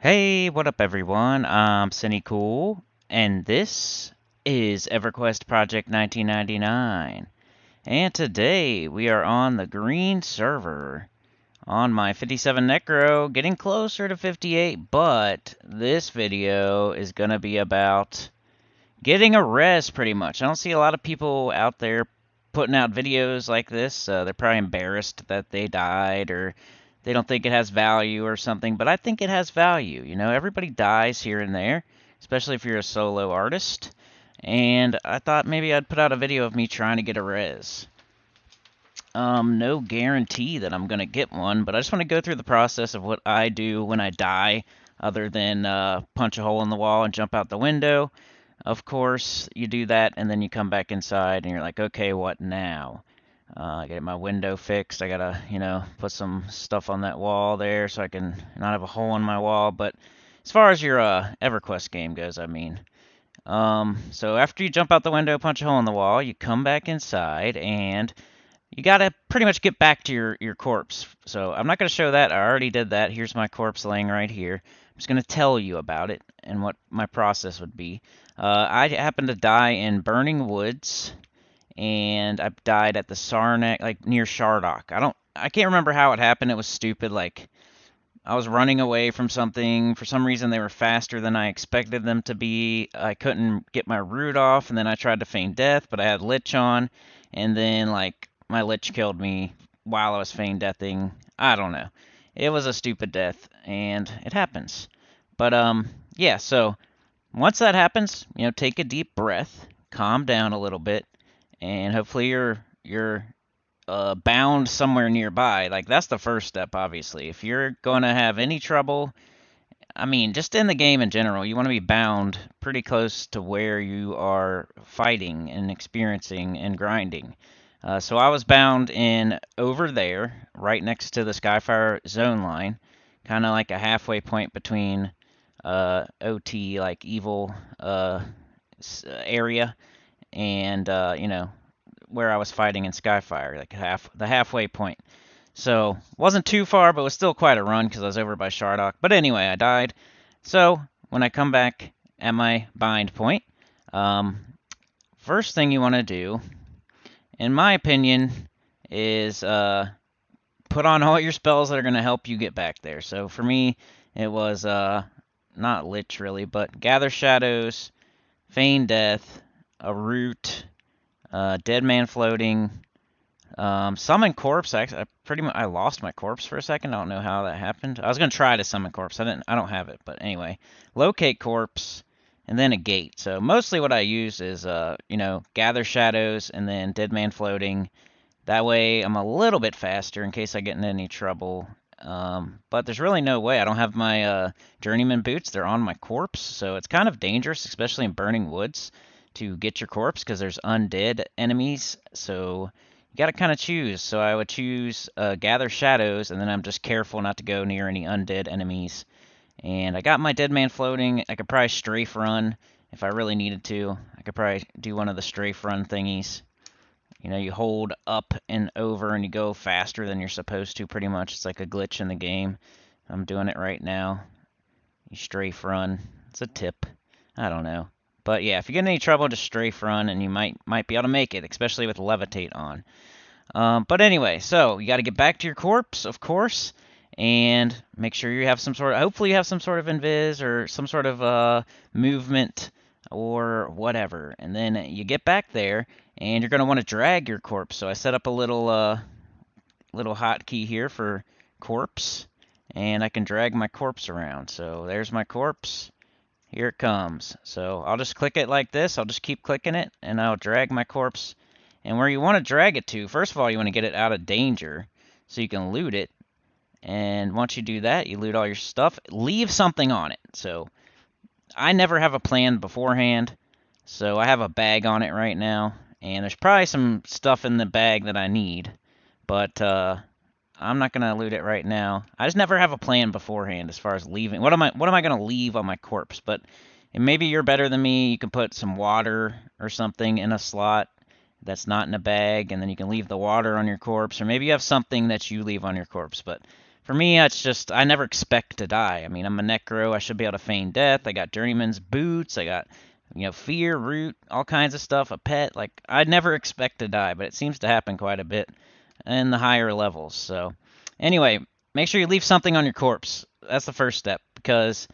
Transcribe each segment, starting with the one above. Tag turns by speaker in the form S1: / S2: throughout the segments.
S1: Hey, what up everyone? I'm Cinny Cool, and this is Everquest Project 1999. And today we are on the green server on my 57 Necro, getting closer to 58, but this video is going to be about getting a res pretty much. I don't see a lot of people out there putting out videos like this. They're probably embarrassed that they died or they don't think it has value or something, but I think it has value. You know, everybody dies here and there, especially if you're a solo artist. And I thought maybe I'd put out a video of me trying to get a res. No guarantee that I'm going to get one, but I just want to go through the process of what I do when I die, other than punch a hole in the wall and jump out the window. Of course, you do that, and then you come back inside, and you're like, okay, what now? I get my window fixed. I gotta, put some stuff on that wall there so I can not have a hole in my wall. But as far as your EverQuest game goes, I mean, so after you jump out the window, punch a hole in the wall, you come back inside, and you gotta pretty much get back to your corpse. So I'm not gonna show that. I already did that. Here's my corpse laying right here. I'm just gonna tell you about it and what my process would be. I happened to die in Burning Woods, and I died at the Sarnak, like near Shardok. I can't remember how it happened. It was stupid. Like I was running away from something. For some reason, they were faster than I expected them to be. I couldn't get my root off, and then I tried to feign death, but I had Lich on, and then like my Lich killed me while I was feign deathing. I don't know. It was a stupid death, and it happens. But yeah. So once that happens, take a deep breath, calm down a little bit, and hopefully you're bound somewhere nearby. Like that's the first step, obviously. If you're going to have any trouble, I mean, just in the game in general, you want to be bound pretty close to where you are fighting and experiencing and grinding. So I was bound in over there, right next to the Skyfire zone line, kind of like a halfway point between OT, like evil area, and where I was fighting in Skyfire, like the halfway point. So wasn't too far, but was still quite a run because I was over by Shardok. But anyway, I died. So when I come back at my bind point, um, first thing you want to do, in my opinion, is put on all your spells that are going to help you get back there. So for me, it was not Lich really, but Gather Shadows, Feign Death, a Root, Dead Man Floating, Summon Corpse. I lost my corpse for a second. I don't know how that happened. I was gonna try to summon corpse. I don't have it, but anyway, locate corpse, and then a gate. So mostly what I use is Gather Shadows and then Dead Man Floating. That way I'm a little bit faster in case I get in any trouble. But there's really no way. I don't have my Journeyman boots. They're on my corpse, so it's kind of dangerous, especially in Burning Woods, to get your corpse because there's undead enemies. So you got to kind of choose. So I would choose Gather Shadows, and then I'm just careful not to go near any undead enemies. And I got my Dead Man Floating. I could probably strafe run if I really needed to. I could probably do one of the strafe run thingies. You hold up and over and you go faster than you're supposed to pretty much. It's like a glitch in the game. I'm doing it right now. You strafe run. It's a tip. I don't know. But yeah, if you get in any trouble, just strafe run and you might be able to make it, especially with levitate on. But anyway, so you got to get back to your corpse, of course, and make sure you have hopefully you have some sort of invis or some sort of movement or whatever. And then you get back there, and you're going to want to drag your corpse. So I set up a little hotkey here for corpse, and I can drag my corpse around. So there's my corpse. Here it comes. So I'll just click it like this. I'll just keep clicking it, and I'll drag my corpse. And where you want to drag it to, first of all, you want to get it out of danger so you can loot it. And once you do that, you loot all your stuff. Leave something on it. So I never have a plan beforehand. So I have a bag on it right now. And there's probably some stuff in the bag that I need. But I'm not going to loot it right now. I just never have a plan beforehand as far as leaving. What am I going to leave on my corpse? But maybe you're better than me. You can put some water or something in a slot that's not in a bag, and then you can leave the water on your corpse, or maybe you have something that you leave on your corpse. But For me, it's just I never expect to die. I mean, I'm a necro. I should be able to feign death. I got journeyman's boots. I got, fear, root, all kinds of stuff. A pet. Like I never expect to die, but it seems to happen quite a bit in the higher levels. So, anyway, make sure you leave something on your corpse. That's the first step because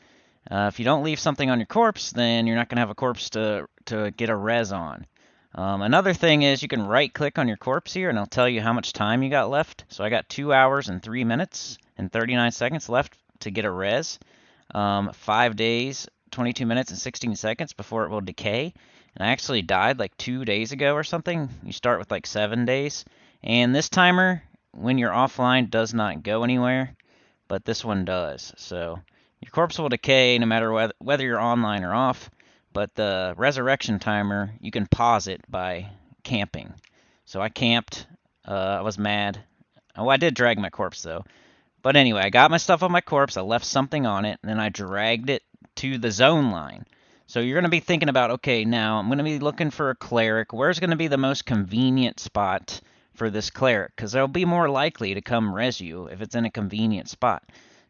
S1: if you don't leave something on your corpse, then you're not gonna have a corpse to get a res on. Another thing is you can right click on your corpse here and it'll tell you how much time you got left. So I got 2 hours and 3 minutes and 39 seconds left to get a res. 5 days, 22 minutes and 16 seconds before it will decay. And I actually died like 2 days ago or something. You start with like 7 days. And this timer, when you're offline, does not go anywhere, but this one does. So your corpse will decay no matter whether you're online or off. But the resurrection timer, you can pause it by camping. So I camped. I was mad. Oh, I did drag my corpse though. But anyway, I got my stuff on my corpse. I left something on it, and then I dragged it to the zone line. So you're going to be thinking about, okay, now I'm going to be looking for a cleric. Where's going to be the most convenient spot for this cleric? Because they'll be more likely to come res you if it's in a convenient spot.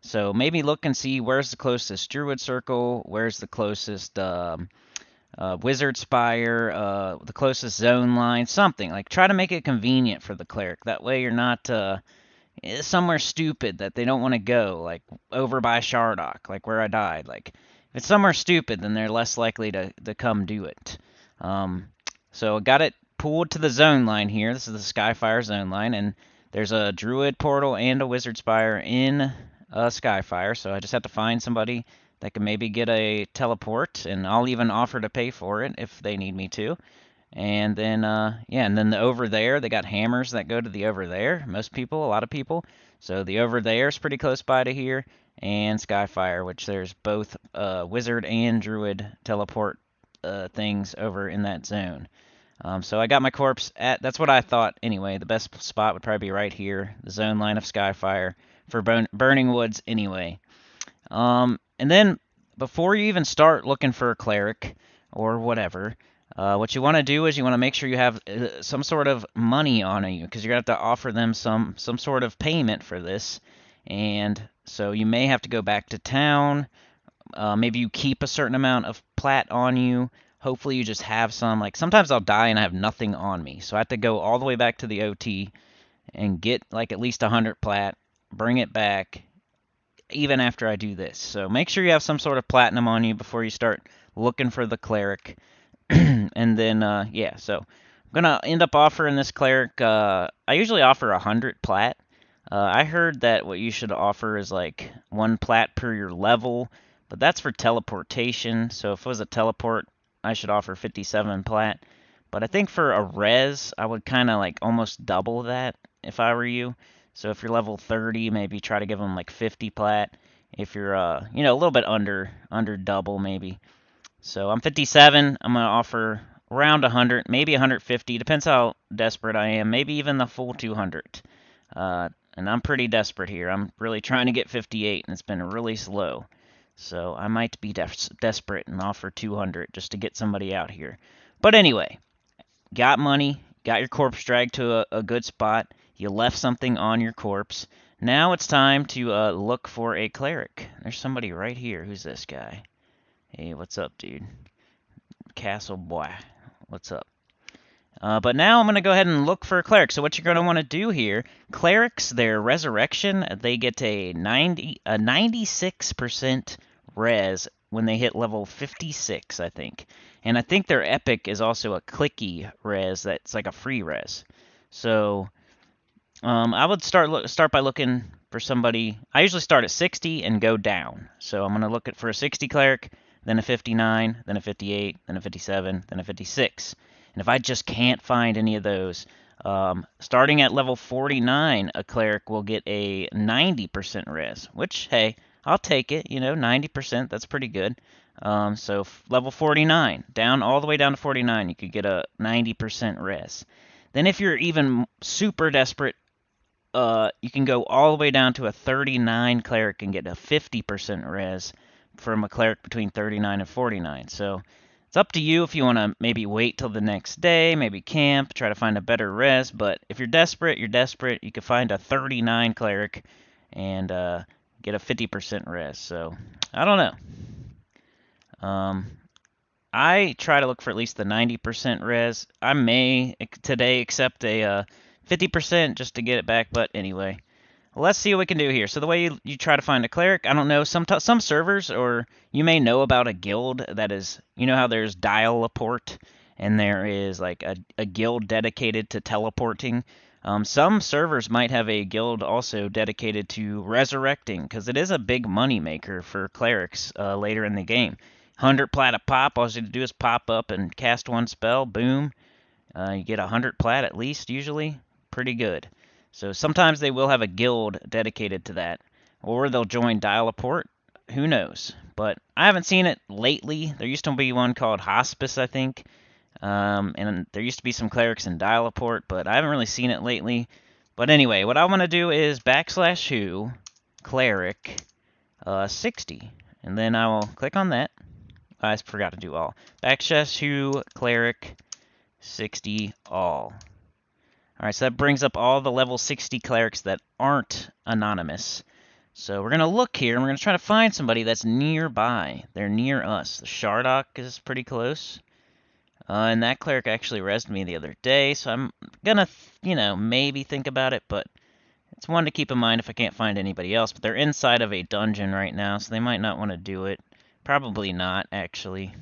S1: So maybe look and see where's the closest druid circle, where's the closest wizard spire, the closest zone line, something. Like try to make it convenient for the cleric. That way you're not somewhere stupid that they don't want to go, like over by Shardock, like where I died. Like if it's somewhere stupid, then they're less likely to come do it. So I got it pulled to the zone line here. This is the Skyfire zone line, and there's a druid portal and a wizard spire in Skyfire, so I just have to find somebody that can maybe get a teleport, and I'll even offer to pay for it if they need me to. And then, yeah, and then the over there, they got hammers that go to the over there. Most people, a lot of people. So the over there is pretty close by to here, and Skyfire, which there's both wizard and druid teleport things over in that zone. So I got my corpse that's what I thought anyway. The best spot would probably be right here, the zone line of Skyfire for Burning Woods anyway. And then before you even start looking for a cleric or whatever, what you want to do is you want to make sure you have some sort of money on you because you're going to have to offer them some sort of payment for this. And so you may have to go back to town. Maybe you keep a certain amount of plat on you. Hopefully you just have some. Like sometimes I'll die and I have nothing on me. So I have to go all the way back to the OT and get like at least 100 plat, bring it back even after I do this. So make sure you have some sort of platinum on you before you start looking for the cleric. And then, yeah, so I'm going to end up offering this cleric. I usually offer 100 plat. I heard that what you should offer is like 1 plat per your level, but that's for teleportation. So if it was a teleport, I should offer 57 plat. But I think for a res, I would kind of like almost double that if I were you. So if you're level 30, maybe try to give them like 50 plat. If you're, a little bit under double maybe. So I'm 57. I'm going to offer around 100, maybe 150. Depends how desperate I am. Maybe even the full 200. And I'm pretty desperate here. I'm really trying to get 58, and it's been really slow. So I might be desperate and offer 200 just to get somebody out here. But anyway, got money, got your corpse dragged to a good spot. You left something on your corpse. Now it's time to look for a cleric. There's somebody right here. Who's this guy? Hey, what's up, dude? Castle boy. What's up? But now I'm going to go ahead and look for a cleric. So what you're going to want to do here, clerics, their resurrection, they get a 96% res when they hit level 56, I think. And I think their epic is also a clicky res that's like a free res. So I would start by looking for somebody. I usually start at 60 and go down. So I'm going to look for a 60 cleric, then a 59, then a 58, then a 57, then a 56. And if I just can't find any of those, starting at level 49, a cleric will get a 90% res, which, hey, I'll take it. 90%, that's pretty good. So level 49, all the way down to 49, you could get a 90% res. Then if you're even super desperate, you can go all the way down to a 39 cleric and get a 50% res from a cleric between 39 and 49. So it's up to you if you want to maybe wait till the next day, maybe camp, try to find a better res. But if you're desperate, you're desperate. You can find a 39 cleric and get a 50% res. So I don't know. I try to look for at least the 90% res. I may today accept a 50% just to get it back, but anyway. Let's see what we can do here. So the way you try to find a cleric, I don't know, some servers, or you may know about a guild that is, you know how there's Dial-a-Port, and there is like a guild dedicated to teleporting. Some servers might have a guild also dedicated to resurrecting, because it is a big money maker for clerics later in the game. 100 plat a pop, all you have to do is pop up and cast one spell, boom. You get 100 plat at least, usually. Pretty good. So sometimes they will have a guild dedicated to that. Or they'll join Dial-a-Port. Who knows? But I haven't seen it lately. There used to be one called Hospice, I think. And there used to be some clerics in Dial-a-Port, but I haven't really seen it lately. But anyway, what I want to do is /who cleric 60. And then I will click on that. I forgot to do all. /who cleric 60 all. Alright, so that brings up all the level 60 clerics that aren't anonymous. So we're going to look here, and we're going to try to find somebody that's nearby. They're near us. The Shardock is pretty close. And that cleric actually rezzed me the other day, so I'm going to, maybe think about it, but it's one to keep in mind if I can't find anybody else. But they're inside of a dungeon right now, so they might not want to do it. Probably not, actually.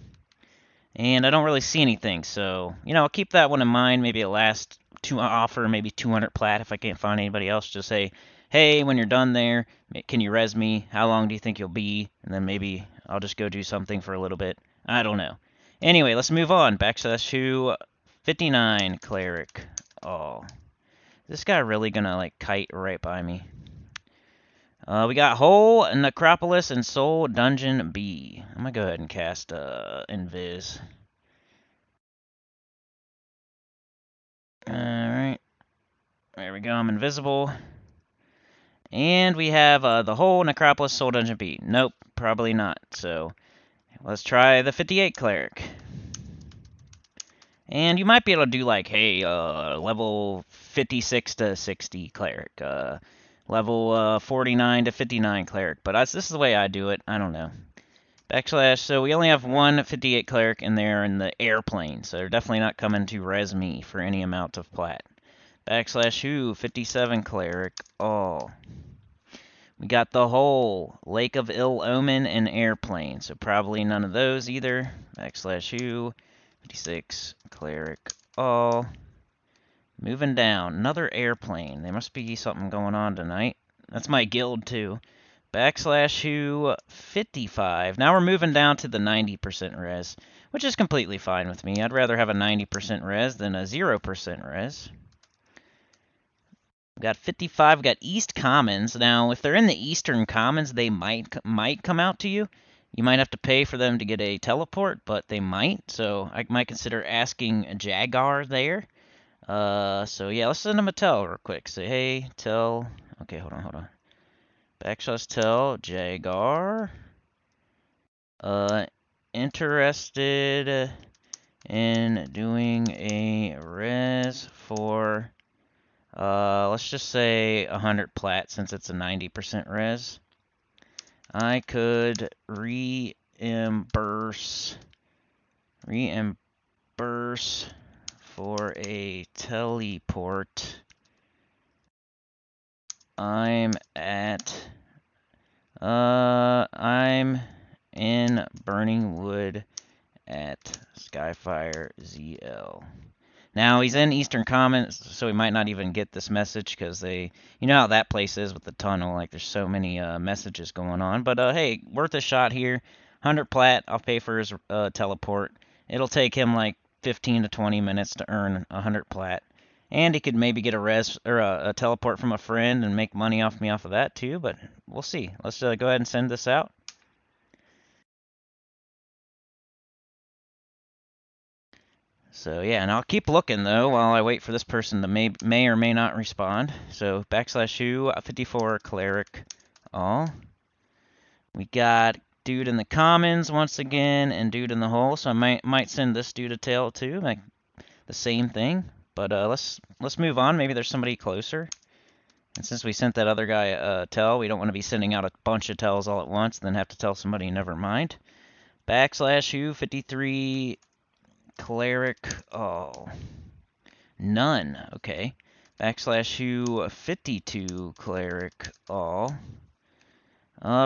S1: And I don't really see anything, so, I'll keep that one in mind. Maybe a last offer, maybe 200 plat if I can't find anybody else. Just say, hey, when you're done there, can you res me? How long do you think you'll be? And then maybe I'll just go do something for a little bit. I don't know. Anyway, let's move on. /who 59 cleric all. This guy really gonna like kite right by me? We got Whole, Necropolis, and Soul Dungeon B. I'm gonna go ahead and cast Invis. Alright. There we go, I'm invisible. And we have the Whole, Necropolis, Soul Dungeon B. Nope, probably not. So let's try the 58 cleric. And you might be able to do like, hey, level 56 to 60 cleric. Level 49 to 59 cleric. But this is the way I do it. I don't know. So we only have one 58 cleric, and they're in the airplane. So they're definitely not coming to res me for any amount of plat. /who 57 cleric all. We got the Whole, Lake of Ill Omen, and airplane. So probably none of those either. /who 56 cleric all. Moving down, another airplane. There must be something going on tonight. That's my guild too. /who 55. Now we're moving down to the 90% res, which is completely fine with me. I'd rather have a 90% res than a 0% res. We've got 55. We've got East Commons. Now, if they're in the Eastern Commons, they might come out to you. You might have to pay for them to get a teleport, but they might. So I might consider asking a Jagar there. So yeah, let's send them a tell real quick. Say, hey, tell. Okay, hold on. /tell Jagar. Interested in doing a res for, let's just say 100 plat since it's a 90% res. I could reimburse for a teleport. I'm in Burning Wood at Skyfire ZL. Now, he's in Eastern Commons, so he might not even get this message, because you know how that place is with the tunnel, like there's so many messages going on. But hey, worth a shot here. 100 plat, I'll pay for his teleport. It'll take him like 15 to 20 minutes to earn 100 plat. And he could maybe get a res or a teleport from a friend and make money off me off of that too, but we'll see. Let's go ahead and send this out. So yeah, and I'll keep looking though while I wait for this person to may or may not respond. So /who 54 cleric all. We got dude in the commons once again, and dude in the hole. So I might send this dude a tail too, like the same thing. But let's move on. Maybe there's somebody closer.
S2: And since we sent that other guy a tell, we don't want to be sending out a bunch of tells all at once, and then have to tell somebody, never mind. Backslash U, 53, Cleric, oh, none, okay. Backslash U, 52, Cleric, all.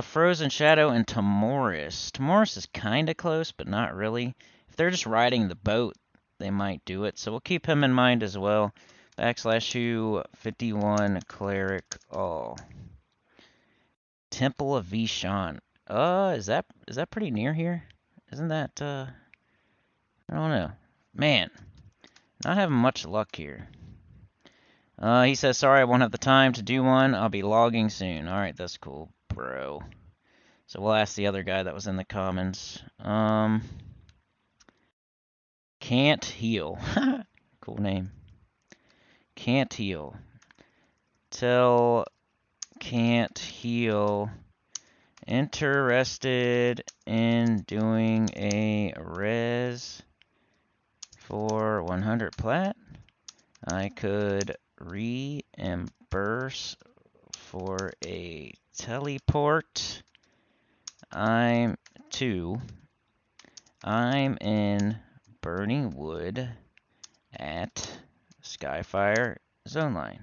S2: Frozen Shadow and Timoris. Timoris is kind of close, but not really. If they're just riding the boat, they might do it, so we'll keep him in mind as well. Backslash U, 51, Cleric, all. Temple of Vishan. Is that pretty near here? Isn't that, I don't know. Man, not having much luck here. He says, sorry, I won't have the time to do one. I'll be logging soon. Alright, that's cool, bro. So we'll ask the other guy that was in the comments. Can't heal. Cool name. Can't heal. Tell can't heal. Interested in doing a res for 100 plat? I could reimburse for a teleport. I'm in Burning Wood at Skyfire Zone Line.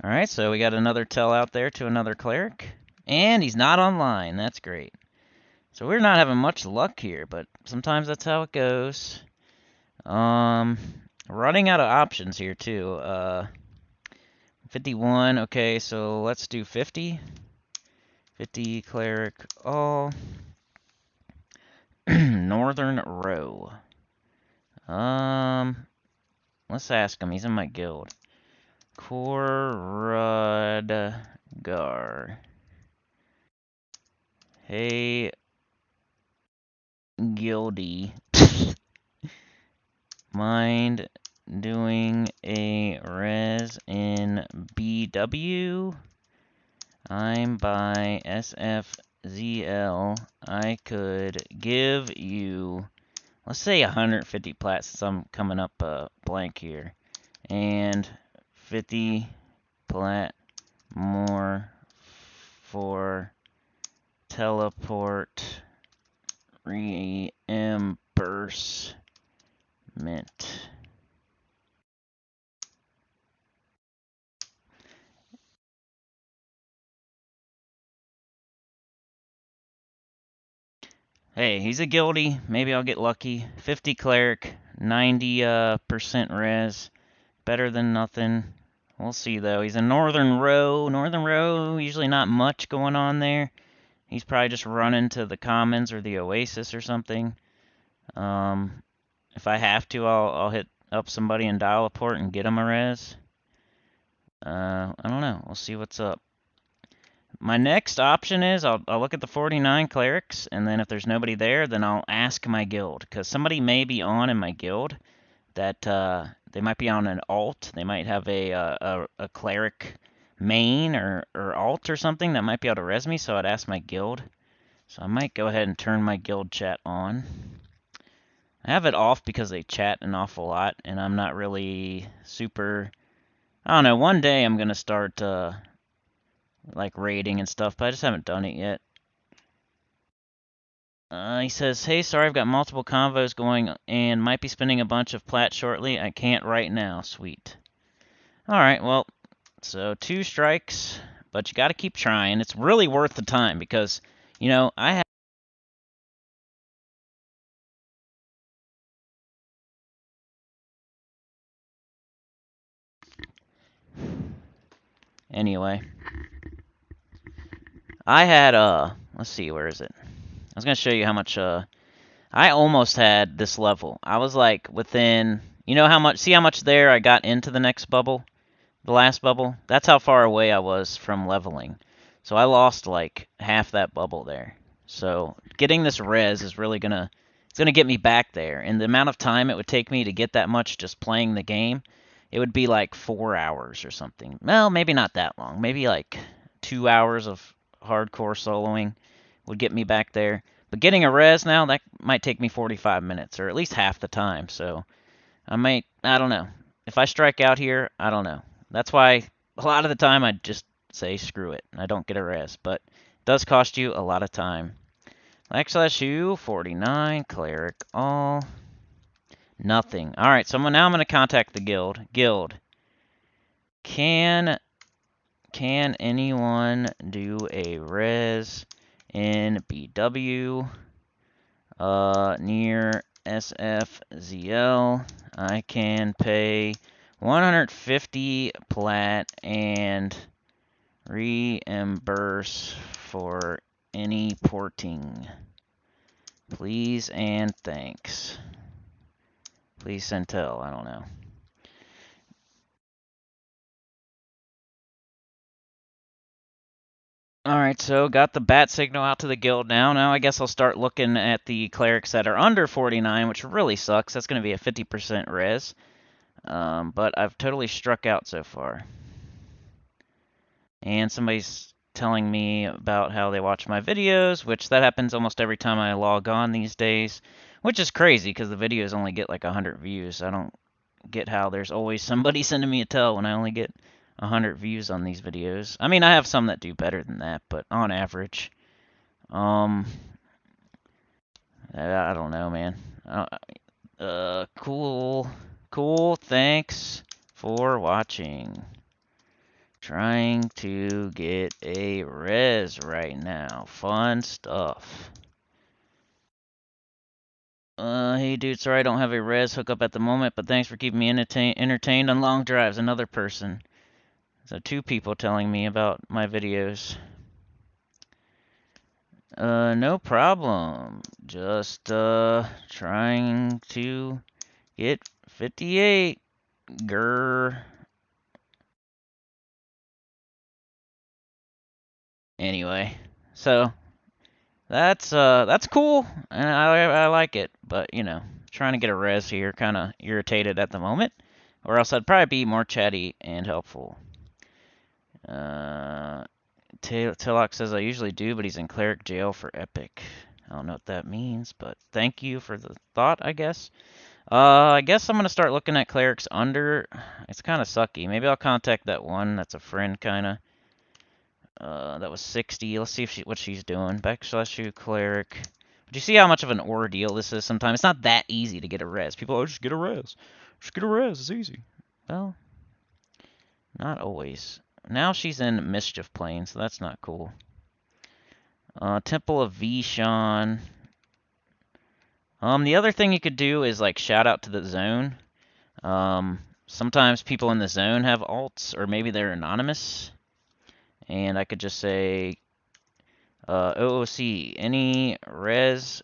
S2: Alright, so we got another tell out there to another cleric. And he's not online. That's great. So we're not having much luck here, but sometimes that's how it goes. Running out of options here too. 51. Okay, so let's do 50. 50 cleric. Oh. Northern Row. Let's ask him. He's in my guild. Koradgar. Hey, guildie. Mind doing a res in BW? I'm by SFZL. I could give you, let's say 150 plats since I'm coming up blank here. And 50 plat more for teleport reimbursement. Hey, he's a guildie. Maybe I'll get lucky. 50 cleric, 90% res. Better than nothing. We'll see though. He's a Northern Row. Northern Row, usually not much going on there. He's probably just running to the Commons or the Oasis or something. If I have to, I'll hit up somebody in dial a port and get him a res. I don't know. We'll see what's up. My next option is I'll look at the 49 clerics, and then if there's nobody there, then I'll ask my guild, because somebody may be on in my guild that they might be on an alt. They might have a cleric main or alt or something that might be able to res me, so I'd ask my guild. So I might go ahead and turn my guild chat on. I have it off because they chat an awful lot, and I'm not really super... I don't know, one day I'm going to start like raiding and stuff, but I just haven't done it yet. He says, hey, sorry, I've got multiple convos going and might be spending a bunch of plat shortly. I can't right now. Sweet. Alright, well, so 2 strikes, but you gotta keep trying. It's really worth the time because, you know, I have... Anyway. I had, let's see, where is it? I was gonna show you how much, I almost had this level. I was like within, you know how much, see how much there I got into the next bubble? The last bubble? That's how far away I was from leveling. So I lost like half that bubble there. So getting this res is really it's gonna get me back there. And the amount of time it would take me to get that much just playing the game, it would be like 4 hours or something. Well, maybe not that long. Maybe like 2 hours of hardcore soloing would get me back there. But getting a res now, that might take me 45 minutes, or at least half the time. So I don't know. If I strike out here, I don't know. That's why
S1: a lot of the time I just say screw it. I don't get a res, but it does cost you a lot of time. /U 49 cleric all nothing. All right, so now I'm going to contact the guild. Guild, can anyone do a res in BW near SFZL? I can pay 150 plat and reimburse for any porting. Please and thanks. Please send tell, I don't know. Alright, so got the bat signal out to the guild now. Now I guess I'll start looking at the clerics that are under 49, which really sucks. That's going to be a 50% res. But I've totally struck out so far. And somebody's telling me about how they watch my videos, which that happens almost every time I log on these days, which is crazy because the videos only get like 100 views. I don't get how there's always somebody sending me a tell when I only get 100 views on these videos. I mean, I have some that do better than that, but on average, um, I don't know, man. Cool. Thanks for watching. Trying to get a res right now. Fun stuff. Hey dude, sorry I don't have a res hookup at the moment, but thanks for keeping me entertained on long drives. Another person. So 2 people telling me about my videos. No problem. Just, trying to get 58. Grr. Anyway, so that's cool, and I like it, but you know, trying to get a res here, kind of irritated at the moment, or else I'd probably be more chatty and helpful. Tillock says I usually do, but he's in cleric jail for epic. I don't know what that means, but thank you for the thought, I guess. I guess I'm gonna start looking at clerics under. It's kind of sucky. Maybe I'll contact that one that's a friend, kind of. That was 60. Let's see if what she's doing. /U cleric. Do you see how much of an ordeal this is sometimes? It's not that easy to get a res. People, oh, just get a res. Just get a res. It's easy. Well, not always. Now she's in Mischief Plane, so that's not cool. Temple of Vishan. The other thing you could do is like shout out to the zone. Sometimes people in the zone have alts, or maybe they're anonymous. And I could just say, OOC, any res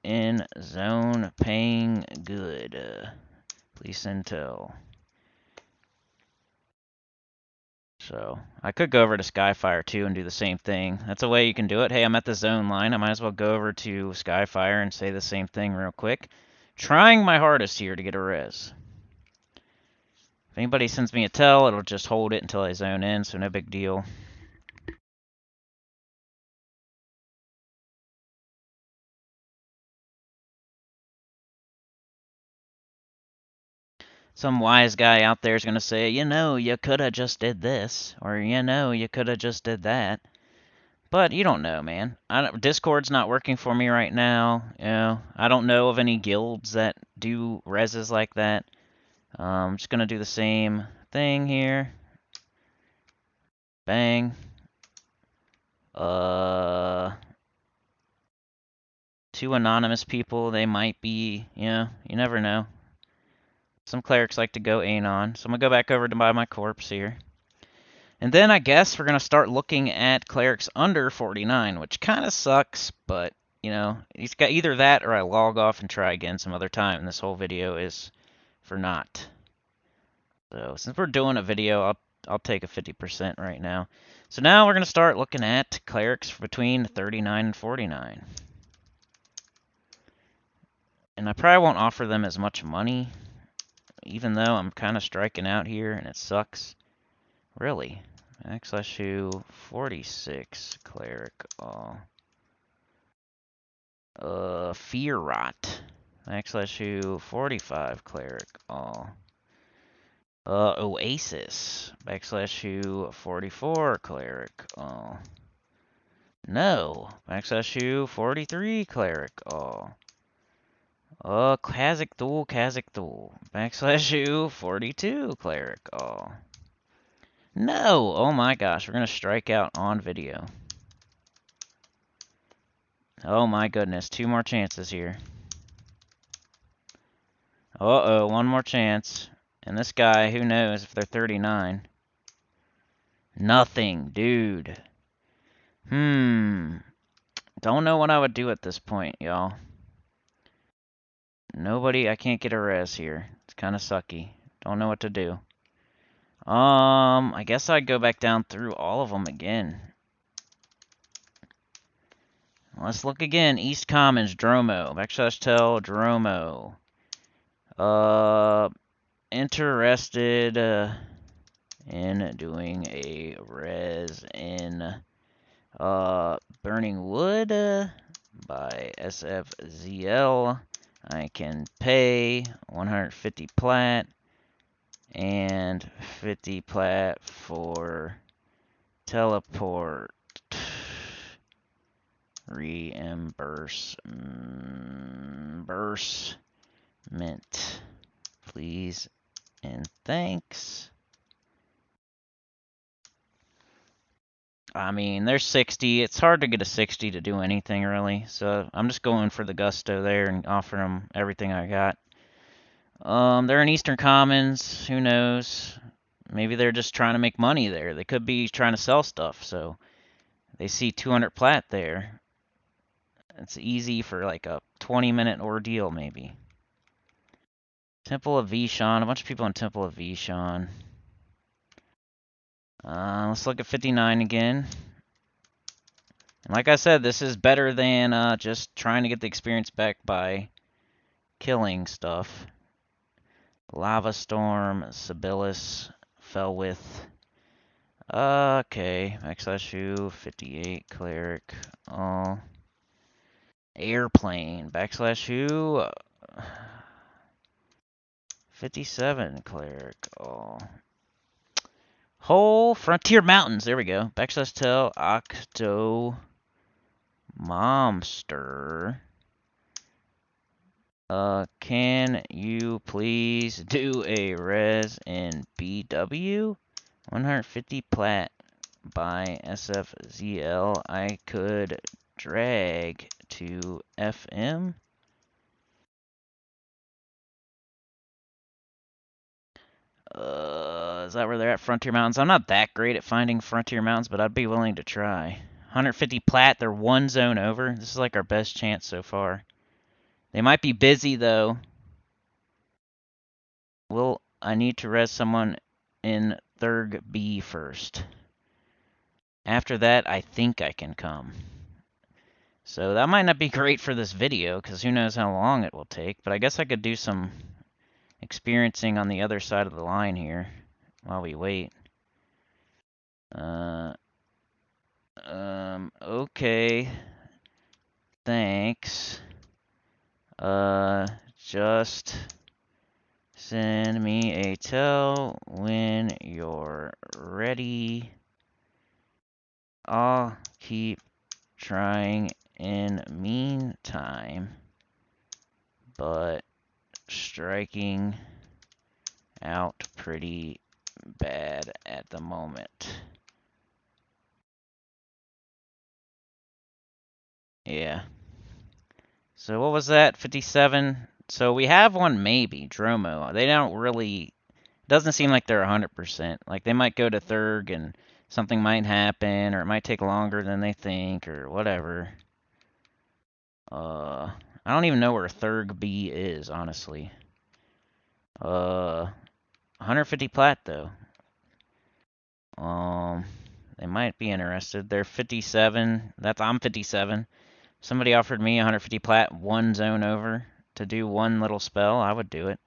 S1: in zone paying good. Please send tell. So I could go over to Skyfire too and do the same thing. That's a way you can do it. Hey, I'm at the zone line. I might as well go over to Skyfire and say the same thing real quick. Trying my hardest here to get a res. If anybody sends me a tell, it'll just hold it until I zone in, so no big deal. Some wise guy out there is going to say, you know, you could have just did this, or you know, you could have just did that. But you don't know, man. Discord's not working for me right now. You know, I don't know of any guilds that do reses like that. I'm just going to do the same thing here. Bang. 2 anonymous people, they might be, you know, you never know. Some clerics like to go anon. So I'm going to go back over to buy my corpse here. And then I guess we're going to start looking at clerics under 49, which kind of sucks, but, you know, he's got either that or I log off and try again some other time, and this whole video is for naught. So since we're doing a video, I'll take a 50% right now. So now we're going to start looking at clerics between 39 and 49. And I probably won't offer them as much money, even though I'm kind of striking out here and it sucks. Really. /U 46 cleric all. Fear rot. /U 45 cleric all. Oasis. Backslash who 44 Cleric. Oh. No. Backslash who 43 Cleric. Oh. Kazakh Thul. Backslash who 42 Cleric. Oh. No! Oh my gosh, we're gonna strike out on video. Oh my goodness, 2 more chances here. Uh-oh, 1 more chance. And this guy, who knows if they're 39. Nothing, dude. Don't know what I would do at this point, y'all. Nobody, I can't get a res here. It's kind of sucky. Don't know what to do. I guess I'd go back down through all of them again. Let's look again. East Commons, Dromo. Backslash tell, Dromo. Interested in doing a res in Burning Wood by SFZL. I can pay 150 plat and 50 plat for teleport reimbursement, please and thanks. I mean, there's 60. It's hard to get a 60 to do anything, really. So I'm just going for the gusto there and offering them everything I got. They're in Eastern Commons. Who knows? Maybe they're just trying to make money there. They could be trying to sell stuff. So they see 200 plat there. It's easy for like a 20-minute ordeal, maybe. Temple of Vishon. A bunch of people in Temple of Vishon. Let's look at 59 again. And like I said, this is better than just trying to get the experience back by killing stuff. Lava Storm, Sibyllus, Fellwith. Okay, /U, 58, Cleric. Oh. Airplane, /U, 57, Cleric. Oh. Whole Frontier Mountains, there we go. /tell, Octo, Momster. Can you please do a res in BW? 150 plat by SFZL. I could drag to FM. Is that where they're at? Frontier Mountains? I'm not that great at finding Frontier Mountains, but I'd be willing to try. 150 plat, they're 1 zone over. This is like our best chance so far. They might be busy, though. I need to res someone in Thurg B first. After that, I think I can come. So that might not be great for this video, because who knows how long it will take. But I guess I could do some experiencing on the other side of the line here while we wait. Okay. Thanks. Just send me a tell when you're ready. I'll keep trying in meantime, but striking out pretty bad at the moment. Yeah. So what was that? 57? So we have one maybe, Dromo. They don't really, doesn't seem like they're 100%. Like they might go to Thurg and something might happen, or it might take longer than they think, or whatever. I don't even know where Thurg B is, honestly. 150 plat though. They might be interested. They're 57. I'm 57. Somebody offered me 150 plat, 1 zone over to do 1 little spell. I would do it.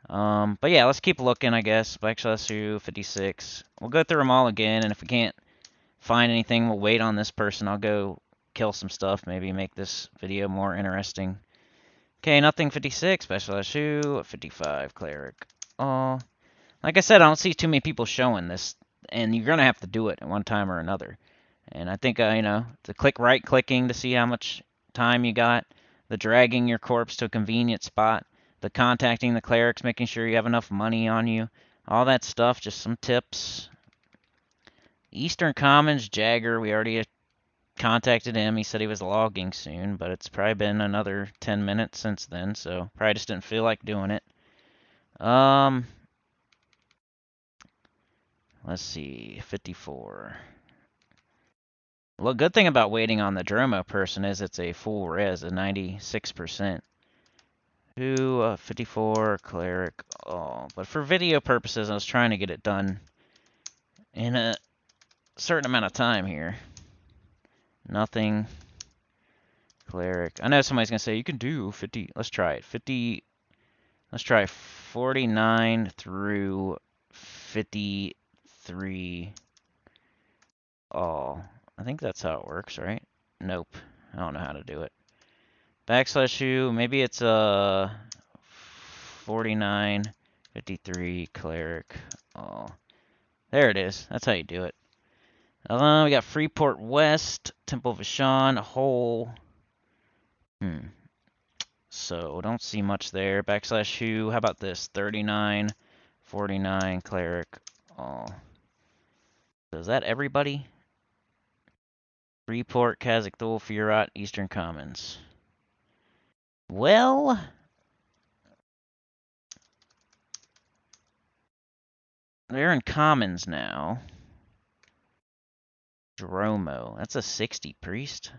S1: But yeah, let's keep looking, I guess. /U, 56. We'll go through them all again, and if we can't find anything, we'll wait on this person. I'll go kill some stuff, maybe make this video more interesting. Okay, nothing 56, /U, 55, Cleric. Oh, like I said, I don't see too many people showing this, and you're gonna have to do it at one time or another. And I think the right clicking to see how much time you got, the dragging your corpse to a convenient spot, the contacting the clerics, making sure you have enough money on you, all that stuff. Just some tips. Eastern Commons Jagger, we already contacted him. He said he was logging soon, but it's probably been another 10 minutes since then, so probably just didn't feel like doing it. Let's see, 54. Well, good thing about waiting on the Dromo person is it's a full res, a 96%. 54, Cleric. Oh, but for video purposes, I was trying to get it done in a certain amount of time here. Nothing. Cleric. I know somebody's gonna say you can do 50. Let's try it. 50. Let's try 49 through 53. Oh, I think that's how it works, right? Nope. I don't know how to do it. Backslash U. Maybe it's 49, 53, Cleric. Oh, there it is. That's how you do it. We got Freeport West, Temple of Ashan, Hole. So, don't see much there. Backslash U. How about this? 39, 49, Cleric. Oh. So is that everybody? Freeport, Kazakh Thul, Firat, Eastern Commons. Well, they're in Commons now. Dromo. That's a 60 priest.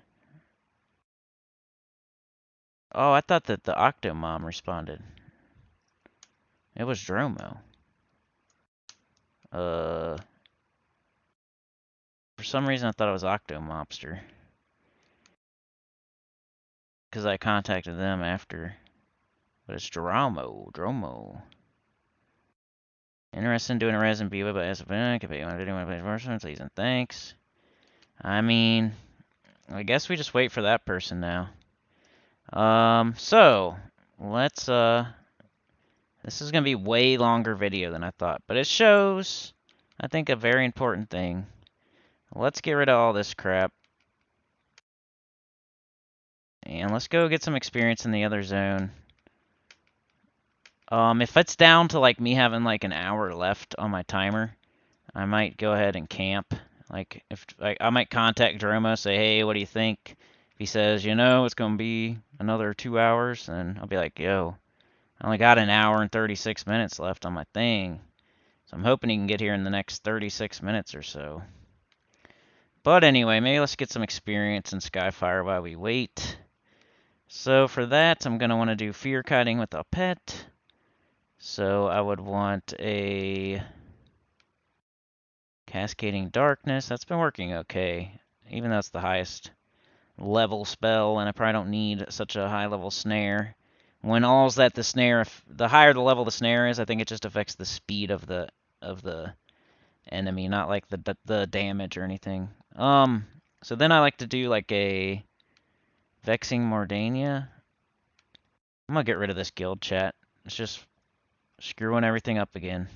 S1: Oh, I thought that the Octomom responded. It was Dromo. For some reason I thought it was Octomobster. Because I contacted them after. But it's Dromo. Interested in doing a res and BWay, but as a fan, can pay one video, play version, please and thanks. I mean, I guess we just wait for that person now. So let's this is gonna be way longer video than I thought, but it shows, I think, a very important thing. Let's get rid of all this crap. And let's go get some experience in the other zone. If it's down to like me having like an hour left on my timer, I might go ahead and camp. Like if I might contact Dromo, say, hey, what do you think? If he says, it's gonna be another 2 hours, then I'll be like, yo, I only got an hour and 36 minutes left on my thing. So I'm hoping he can get here in the next 36 minutes or so. But anyway, maybe let's get some experience in Skyfire while we wait. So for that, I'm going to want to do fear kiting with a pet. So I would want a Cascading Darkness. That's been working okay, even though it's the highest level spell, and I probably don't need such a high level snare. When all's that the snare, the higher the level the snare is, I think it just affects the speed of the enemy, not like the damage or anything. So then I like to do like a Vexing Mordania. I'm gonna get rid of this guild chat. It's just screwing everything up again.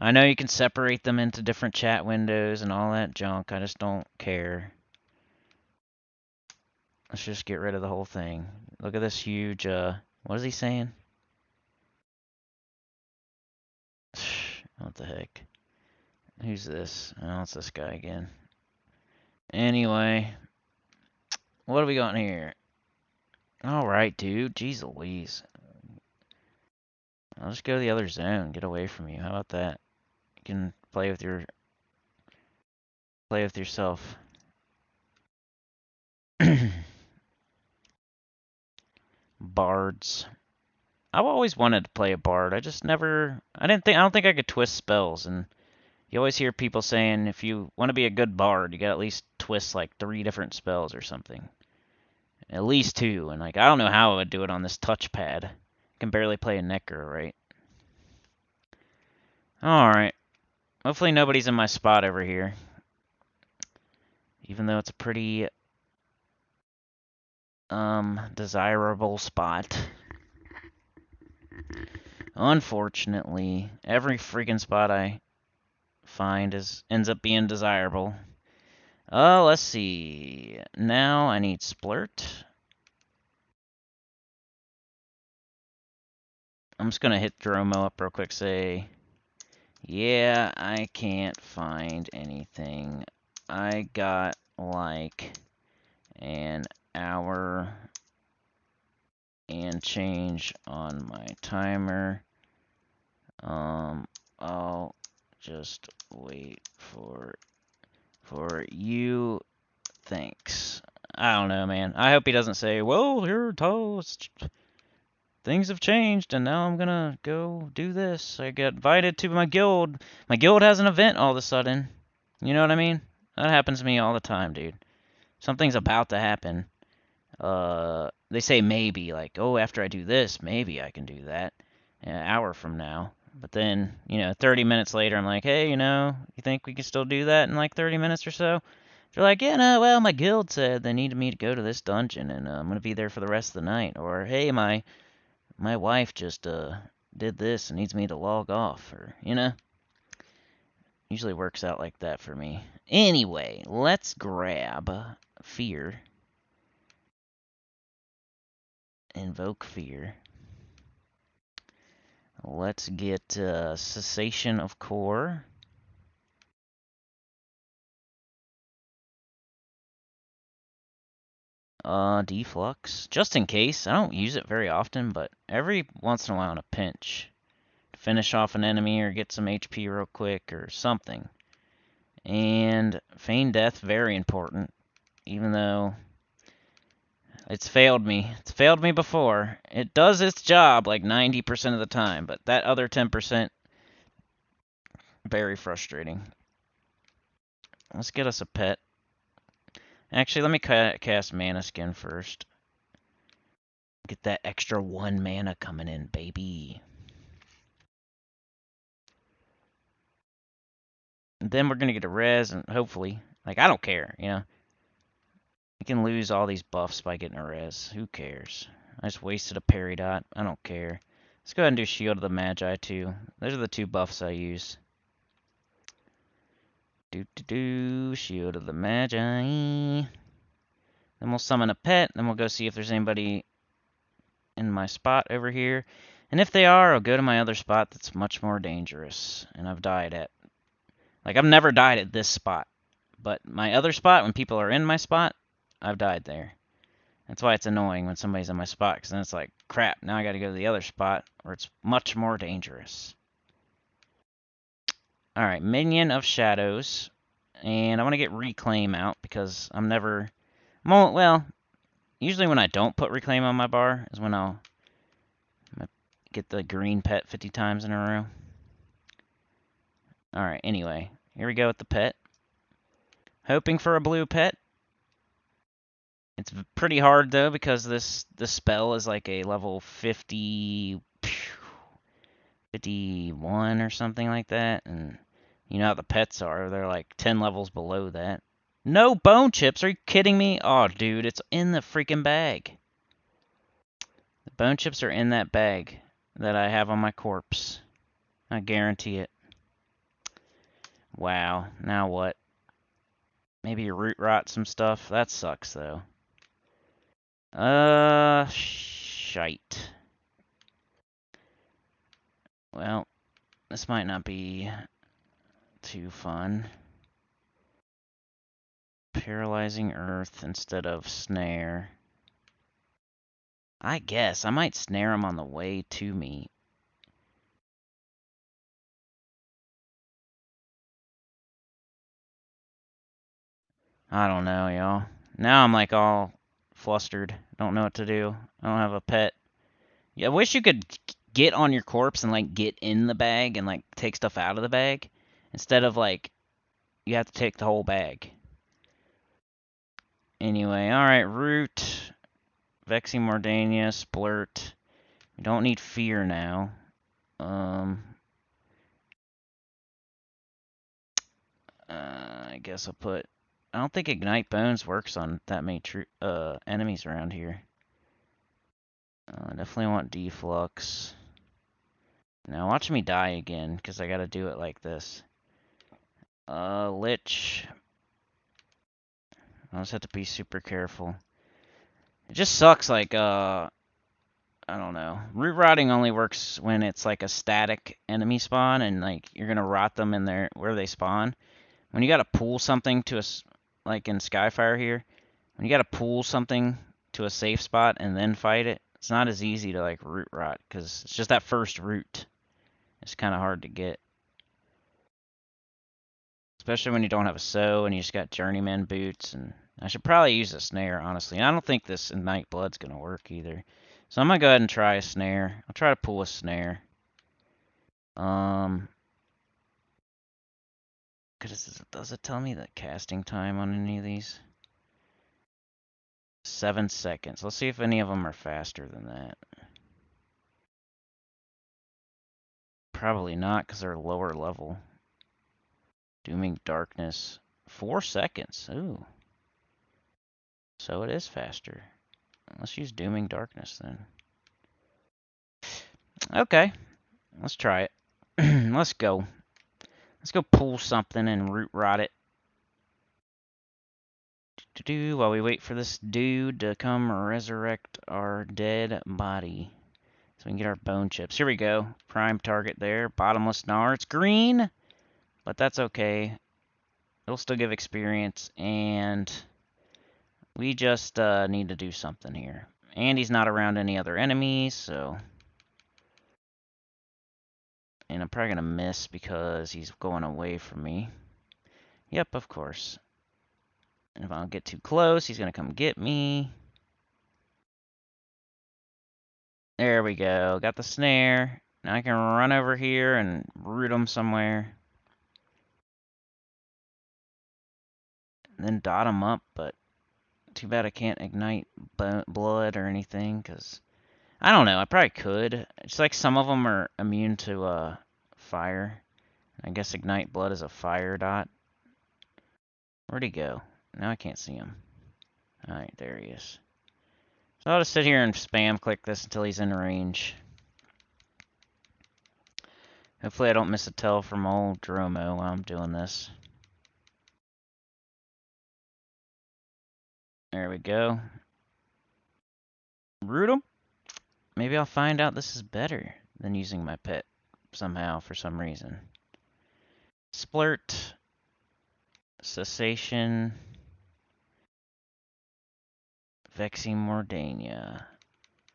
S1: I know you can separate them into different chat windows and all that junk. I just don't care. Let's just get rid of the whole thing. Look at this huge, what is he saying? What the heck? Who's this? Oh, it's this guy again. Anyway, what do we got in here? Alright, dude. Jeez Louise. I'll just go to the other zone. Get away from you. How about that? You can play with yourself. Bards. I've always wanted to play a bard. I don't think I could twist spells, and you always hear people saying if you want to be a good bard, you got to at least twist like 3 different spells or something. At least 2, and like I don't know how I would do it on this touchpad. I can barely play a Necro, right? Alright. Hopefully nobody's in my spot over here. Even though it's a pretty desirable spot. Unfortunately, every freaking spot I find ends up being desirable. Let's see. Now I need splurt. I'm just gonna hit Dromo up real quick, say, yeah, I can't find anything. I got like an hour and change on my timer. I'll just wait for you. Thanks. I don't know, man. I hope he doesn't say, well, here, toast. Things have changed, and now I'm gonna go do this. I got invited to my guild. My guild has an event all of a sudden. You know what I mean? That happens to me all the time, dude. Something's about to happen. They say maybe, like, oh, after I do this, maybe I can do that an hour from now. But then, 30 minutes later, I'm like, hey, you think we can still do that in like 30 minutes or so? They're like, yeah, no, well, my guild said they needed me to go to this dungeon, and I'm gonna be there for the rest of the night. Or, hey, my wife just did this and needs me to log off, or usually works out like that for me. Anyway, let's grab fear. Invoke fear. Let's get cessation of core. Deflux. Just in case. I don't use it very often, but every once in a while in a pinch. To finish off an enemy or get some HP real quick or something. And feign death, very important. Even though it's failed me. It's failed me before. It does its job like 90% of the time, but that other 10%, very frustrating. Let's get us a pet. Actually, let me cast Mana Skin first. Get that extra 1 mana coming in, baby. And then we're going to get a res, and hopefully, like, I don't care, We can lose all these buffs by getting a res. Who cares? I just wasted a parry dot. I don't care. Let's go ahead and do Shield of the Magi, too. Those are the 2 buffs I use. Shield of the Magi. Then we'll summon a pet, then we'll go see if there's anybody in my spot over here. And if they are, I'll go to my other spot that's much more dangerous. And I've died at. Like, I've never died at this spot. But my other spot, when people are in my spot, I've died there. That's why it's annoying when somebody's in my spot, because then it's like, crap, now I gotta go to the other spot, where it's much more dangerous. Alright, Minion of Shadows. And I want to get Reclaim out, because I'm never... Well, usually when I don't put Reclaim on my bar is when I'll get the green pet 50 times in a row. Alright, anyway, here we go with the pet. Hoping for a blue pet. It's pretty hard though, because this spell is like a level 51 or something like that, and you know how the pets are, they're like 10 levels below that. No bone chips, are you kidding me? Oh dude, it's in the freaking bag. The bone chips are in that bag that I have on my corpse. I guarantee it. Wow, now what? Maybe you root rot some stuff? That sucks though. Shite. Well, this might not be too fun. Paralyzing Earth instead of Snare. I guess I might snare him on the way to me. I don't know, y'all. Now I'm like all flustered. Don't know what to do. I don't have a pet. Yeah, I wish you could get on your corpse and like get in the bag and like take stuff out of the bag instead of like you have to take the whole bag. Anyway, alright, Root, Vexing Mordania, Splurt. We don't need Fear now. I guess I'll put... I don't think Ignite Bones works on that many enemies around here. I definitely want Deflux. Now watch me die again, because I gotta do it like this. Lich. I just have to be super careful. It just sucks, like, I don't know. Root rotting only works when it's like a static enemy spawn, and like, you're gonna rot them in there where they spawn. When you gotta pull something to like in Skyfire here, when you gotta pull something to a safe spot and then fight it, it's not as easy to like root rot, because it's just that first root. It's kind of hard to get. Especially when you don't have a sow and you just got journeyman boots. And I should probably use a snare, honestly. And I don't think this Ignite Blood's going to work either. So I'm going to go ahead and try a snare. I'll try to pull a snare. Does it tell me the casting time on any of these? 7 seconds. Let's see if any of them are faster than that. Probably not, because they're lower level. Dooming Darkness. 4 seconds. Ooh. So it is faster. Let's use Dooming Darkness then. Okay. Let's try it. Let's go. Let's go pull something and root rot it. While we wait for this dude to come resurrect our dead body. So we can get our bone chips. Here we go. Prime target there. Bottomless gnar. It's green, but that's okay. It'll still give experience, and we just need to do something here. And he's not around any other enemies, so... And I'm probably going to miss because he's going away from me. Yep, of course. And if I don't get too close, he's going to come get me. There we go. Got the snare. Now I can run over here and root him somewhere. And then dot him up, but too bad I can't ignite blood or anything, because... I don't know, I probably could. It's like some of them are immune to fire. I guess ignite blood is a fire dot. Where'd he go? Now I can't see him. Alright, there he is. So I'll just sit here and spam click this until he's in range. Hopefully I don't miss a tell from old Dromo while I'm doing this. There we go. Root him? Maybe I'll find out this is better than using my pet somehow for some reason. Splurt. Cessation. Vexing Mordania.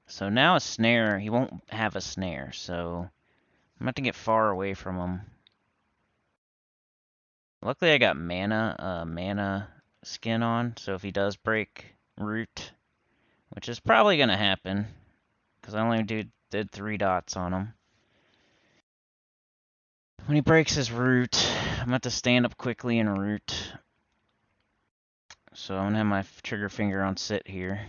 S1: So now a snare, he won't have a snare, so I'm going to get far away from him. Luckily I got mana skin on, so if he does break root, which is probably going to happen, because I only did 3 dots on him. When he breaks his root, I'm going to have to stand up quickly and root. So I'm going to have my trigger finger on sit here.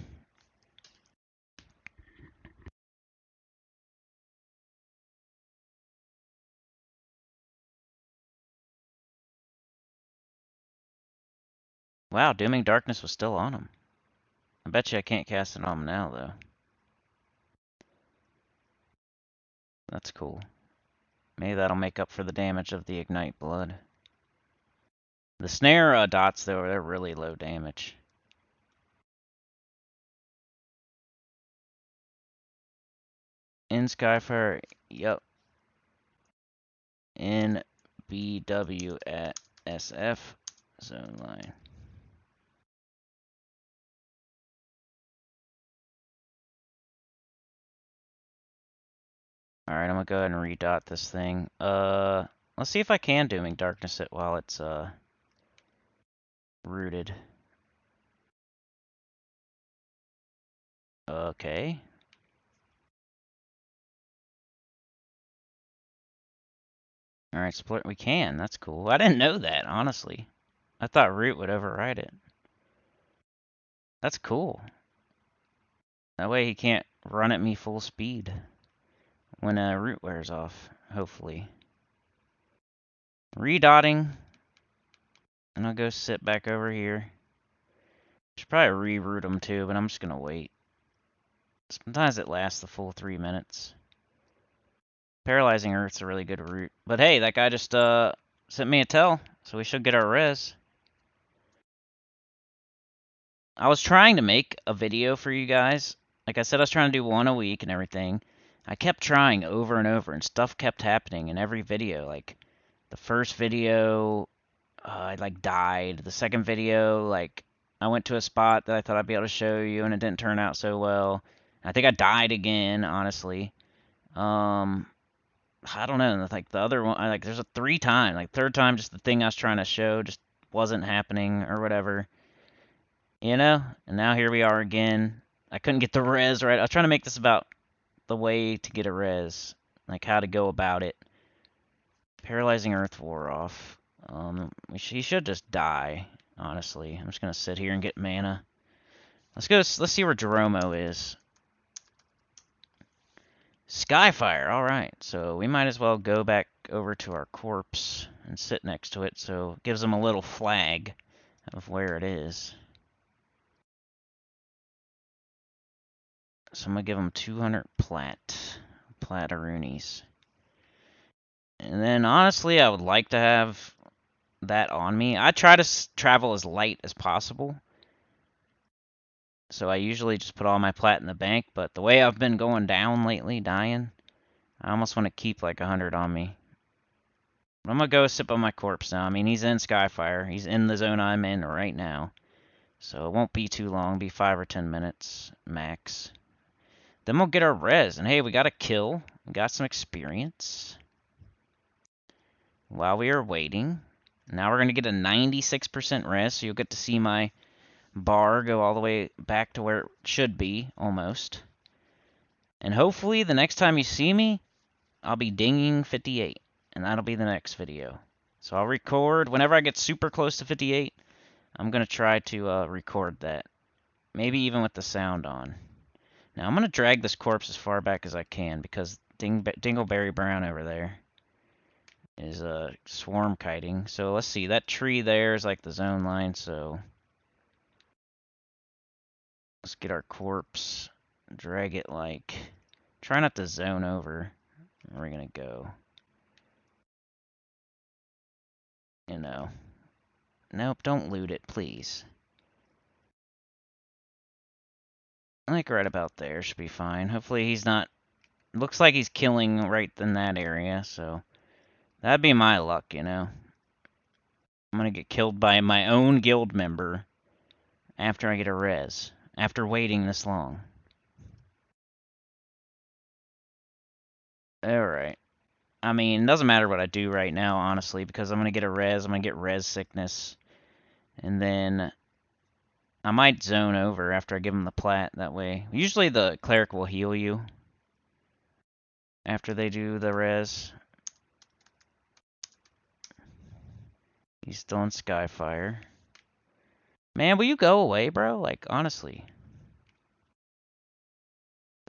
S1: Wow, Dooming Darkness was still on him. I bet you I can't cast it on him now, though. That's cool. Maybe that'll make up for the damage of the Ignite Blood. The snare dots, though, they're really low damage. In Skyfire, yep. In BW at SF zone line. Alright, I'm gonna go ahead and redot this thing. Let's see if I can Dooming Darkness it while it's rooted. Okay. Alright, split. We can. That's cool. I didn't know that, honestly. I thought root would override it. That's cool. That way he can't run at me full speed when root wears off, hopefully. Redotting. And I'll go sit back over here. Should probably reroute him too, but I'm just gonna wait. Sometimes it lasts the full 3 minutes. Paralyzing Earth's a really good route. But hey, that guy just sent me a tell, so we should get our res. I was trying to make a video for you guys. Like I said, I was trying to do one a week and everything. I kept trying over and over, and stuff kept happening in every video. Like the first video, I like died. The second video, like I went to a spot that I thought I'd be able to show you, and it didn't turn out so well. I think I died again, honestly. Um, I don't know. Like the other one, like there's a 3 time. Like third time, just the thing I was trying to show just wasn't happening or whatever. You know? And now here we are again. I couldn't get the res right. I was trying to make this about the way to get a res, like how to go about it. Paralyzing Earth wore off. He should just die, honestly. I'm just gonna sit here and get mana. Let's go. Let's see where Jeromo is. Skyfire. All right. So we might as well go back over to our corpse and sit next to it, so it gives them a little flag of where it is. So I'm gonna give them 200 plataroonies. And then honestly, I would like to have that on me. I try to travel as light as possible. So I usually just put all my plat in the bank, but the way I've been going down lately, dying, I almost want to keep like 100 on me. But I'm gonna go sip on my corpse now. I mean, he's in Skyfire. He's in the zone I'm in right now. So it won't be too long, be 5 or 10 minutes max. Then we'll get our res, and hey, we got a kill. We got some experience. While we are waiting, now we're gonna get a 96% res, so you'll get to see my bar go all the way back to where it should be, almost. And hopefully the next time you see me, I'll be dinging 58, and that'll be the next video. So I'll record, whenever I get super close to 58, I'm going to try to record that. Maybe even with the sound on. Now I'm going to drag this corpse as far back as I can, because Dingleberry Brown over there is swarm kiting. So let's see, that tree there is like the zone line, so let's get our corpse, drag it like, try not to zone over. Where are we gonna go? You know. Nope, don't loot it, please. Like right about there should be fine. Hopefully he's not, looks like he's killing right in that area, so that'd be my luck, you know. I'm gonna get killed by my own guild member after I get a res, after waiting this long. Alright. I mean, it doesn't matter what I do right now, honestly, because I'm going to get a res. I'm going to get res sickness. And then I might zone over after I give him the plat that way. Usually the cleric will heal you after they do the res. He's still in Skyfire. Man, will you go away, bro? Like, honestly.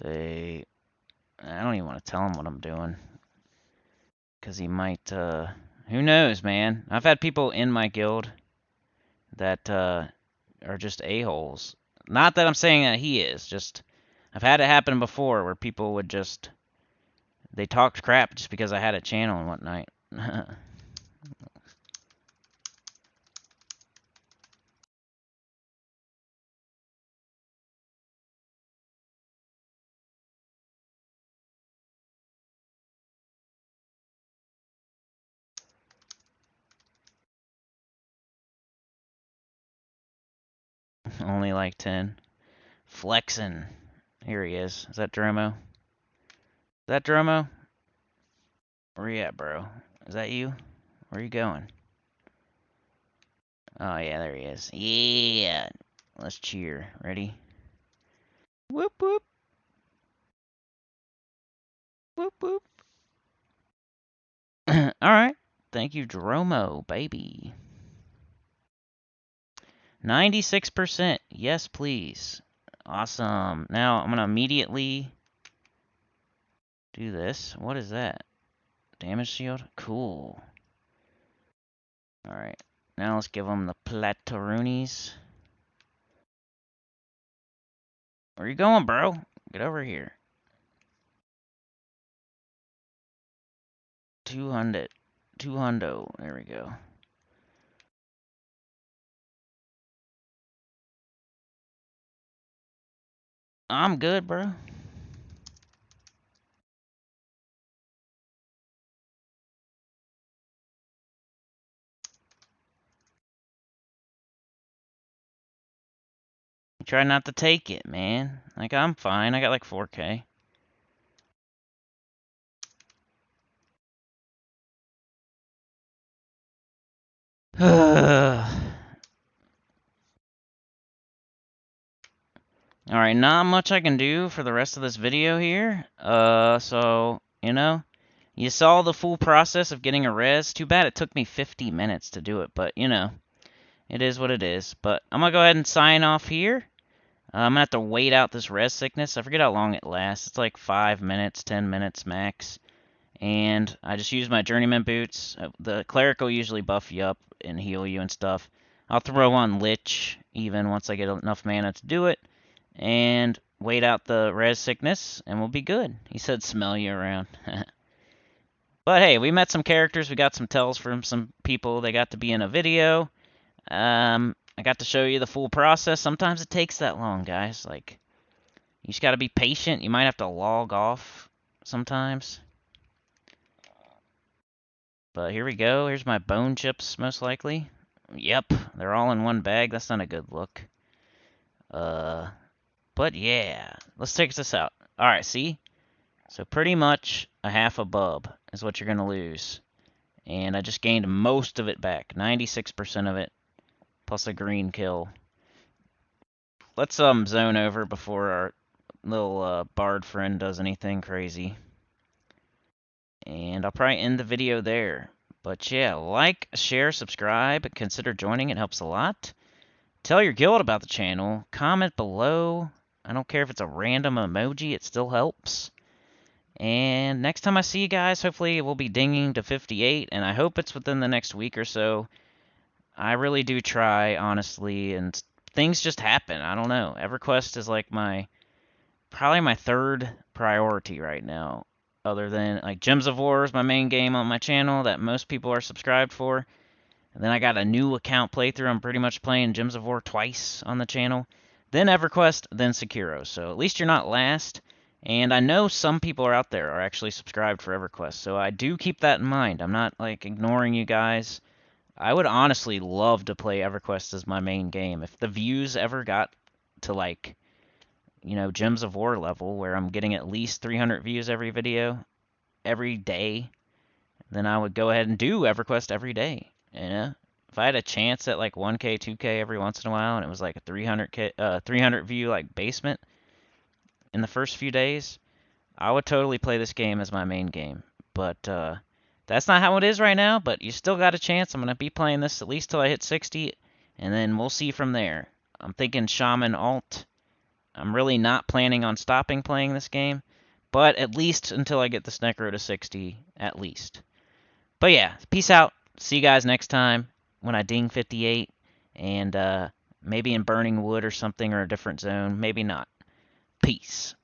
S1: I don't even want to tell him what I'm doing. Because he might, who knows, man? I've had people in my guild that, are just a-holes. Not that I'm saying that he is, just I've had it happen before where people would just, they talked crap just because I had a channel and whatnot. Only like 10. Flexin'. Here he is. Is that Dromo? Is that Dromo? Where you at, bro? Is that you? Where you going? Oh, yeah, there he is. Yeah! Let's cheer. Ready? Whoop, whoop. Whoop, whoop. Alright. Thank you, Dromo, baby. 96%. Yes, please. Awesome. Now, I'm going to immediately do this. What is that? Damage shield? Cool. Alright. Now let's give them the plataroonies. Where you going, bro? Get over here.
S2: 200. 200. There we go. I'm good, bro. Try not to take it, man. Like, I'm fine. I got like 4K. Alright, not much I can do for the rest of this video here. So, you saw the full process of getting a res. Too bad it took me 50 minutes to do it, but, it is what it is. But I'm gonna go ahead and sign off here. I'm gonna have to wait out this res sickness. I forget how long it lasts. It's like 5 minutes, 10 minutes max. And I just use my journeyman boots. The cleric will usually buff you up and heal you and stuff. I'll throw on lich even once I get enough mana to do it. And wait out the res sickness, and we'll be good. He said smell you around. But hey, we met some characters. We got some tells from some people. They got to be in a video. I got to show you the full process. Sometimes it takes that long, guys. Like, you just got to be patient. You might have to log off sometimes. But here we go. Here's my bone chips, most likely. Yep, they're all in one bag. That's not a good look. But yeah, let's take this out. All right, see? So pretty much a half a bub is what you're going to lose. And I just gained most of it back. 96% of it, plus a green kill. Let's zone over before our little bard friend does anything crazy. And I'll probably end the video there. But yeah, like, share, subscribe, consider joining. It helps a lot. Tell your guild about the channel. Comment below. I don't care if it's a random emoji, it still helps. And next time I see you guys, hopefully we'll be dinging to 58, and I hope it's within the next week or so. I really do try, honestly, and things just happen. I don't know. Everquest is like probably my third priority right now. Other than, like, Gems of War is my main game on my channel that most people are subscribed for. And then I got a new account playthrough. I'm pretty much playing Gems of War twice on the channel. Then Everquest, then Sekiro. So at least you're not last. And I know some people are out there are actually subscribed for Everquest. So I do keep that in mind. I'm not, like, ignoring you guys. I would honestly love to play Everquest as my main game. If the views ever got to, like, Gems of War level, where I'm getting at least 300 views every video, every day, then I would go ahead and do EverQuest every day. If I had a chance at like 1K, 2K every once in a while, and it was like a 300 view like basement in the first few days, I would totally play this game as my main game. But that's not how it is right now. But you still got a chance. I'm gonna be playing this at least till I hit 60, and then we'll see from there. I'm thinking Shaman Alt. I'm really not planning on stopping playing this game, but at least until I get this Necro to 60, at least. But yeah, peace out. See you guys next time when I ding 58, and maybe in Burning Wood or something, or a different zone. Maybe not. Peace.